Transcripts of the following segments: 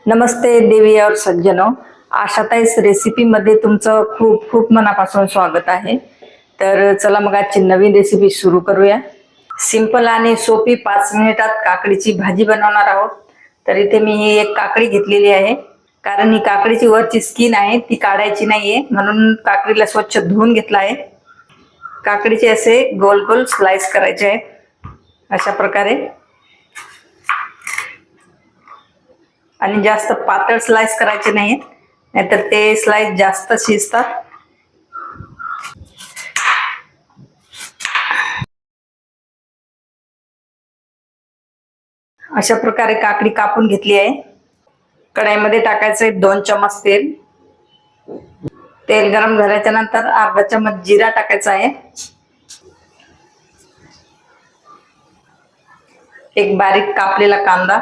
नमस्ते देवी और सज्जनों, आशाताईस रेसिपी मध्ये तुमचं खूप खूप मनापासून स्वागत आहे। तर चला मग आजची नवीन रेसिपी सुरू करूया। सिंपल आणि सोपी 5 मिनिटात काकडीची भाजी बनवणार आहोत। तर इथे मी ही एक काकडी घेतलेली आहे, कारण ही काकडीची वरची स्किन आहे ती काढायची नाहीये, म्हणून काकडीला स्वच्छ धुवून घेतला आहे। काकडीचे असे गोल गोल स्लाइस करायचे आहेत अशा प्रकारे, आणि जास्त पातळ स्लाइस करायचे नाहीत, नाहीतर ते स्लाइस जास्त शिजतात। अशा प्रकारे काकडी कापून घेतली आहे। कढईमध्ये टाकायचे 2 चम्मच तेल। तेल गरम झाल्याच्या नंतर अर्धा चम्मच जिरा टाकायचा आहे। एक बारीक कापलेला कांदा,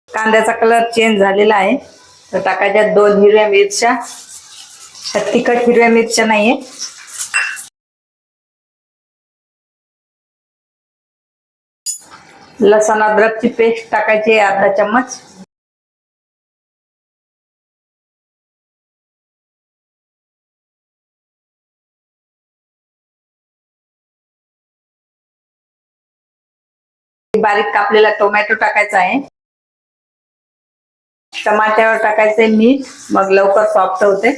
कांद्याचा कलर चेंज झालेला आहे तर टाकायच्या 2 हिरव्या मिरच्या। तिखट हिरव्या मिरच्या नाहीये। लसण अद्रकची पेस्ट टाकायची अर्धा चम्मच। बारीक कापलेला टोमॅटो टाकायचा आहे। टमाट्यावर टाकायचे मीठ, मग लवकर सॉफ्ट होते।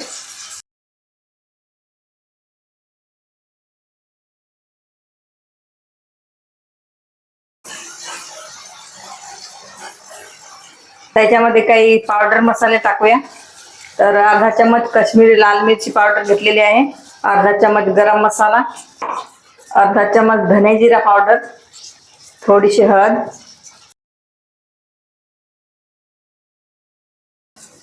त्याच्यामध्ये काही पावडर मसाले टाकूया। तर अर्धा चम्मच काश्मीरी लाल मिरची पावडर घेतलेली आहे, अर्धा चम्मच गरम मसाला, अर्धा चम्मच धने जिरा पावडर, थोडीशी हळद,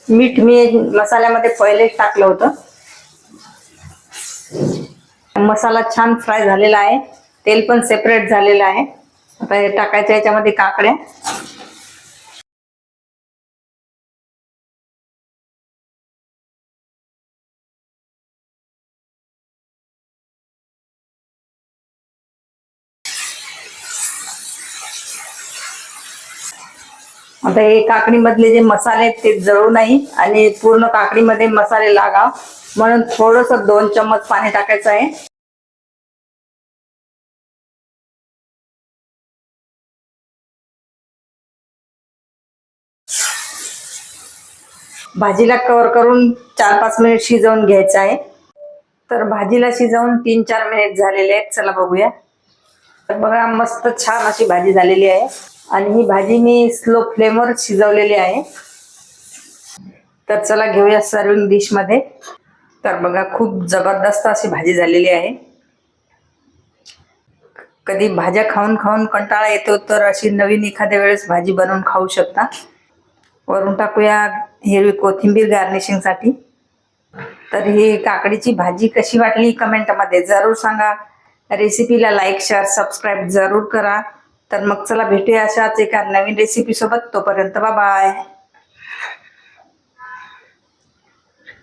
मीठ मी मसाल्यामध्ये पहिलेच टाकलं होतं। मसाला छान फ्राय झालेला आहे, तेल पण सेपरेट झालेलं आहे। आता हे टाकायचं याच्यामध्ये काकड्या। आता हे काकडी मधले जे मसाले आहेत ते जळू नाही आणि पूर्ण काकडी मध्ये मसाले लागाव म्हणून थोडस 2 चम्मच पाणी टाकायचं आहे। भाजीला कव्हर करून 4-5 मिनिट शिजवून घ्यायचं आहे। तर भाजीला शिजवून 3-4 मिनिट झालेले आहेत, चला बघूया। तर बघा, मस्त छान अशी भाजी झालेली आहे आणि ही भाजी मी स्लो फ्लेमवर शिजवलेली आहे। तर चला घेऊया सर्विंग डिश मध्ये। तर बघा, खूप जबरदस्त अशी भाजी झालेली आहे। कधी भाज्या खाऊन खाऊन कंटाळा येतो तर अशी नवीन एखाद्या वेळेस भाजी बनवून खाऊ शकता। वरून टाकूया हिरवी कोथिंबीर गार्निशिंग साठी। तर ही काकडीची भाजी कशी वाटली कमेंट मध्ये जरूर सांगा। रेसिपीला लाईक शेअर सबस्क्राइब जरूर करा। तर मग चला भेटूया अशाच एका नवीन रेसिपी सोबत। तोपर्यंत बाय बाय।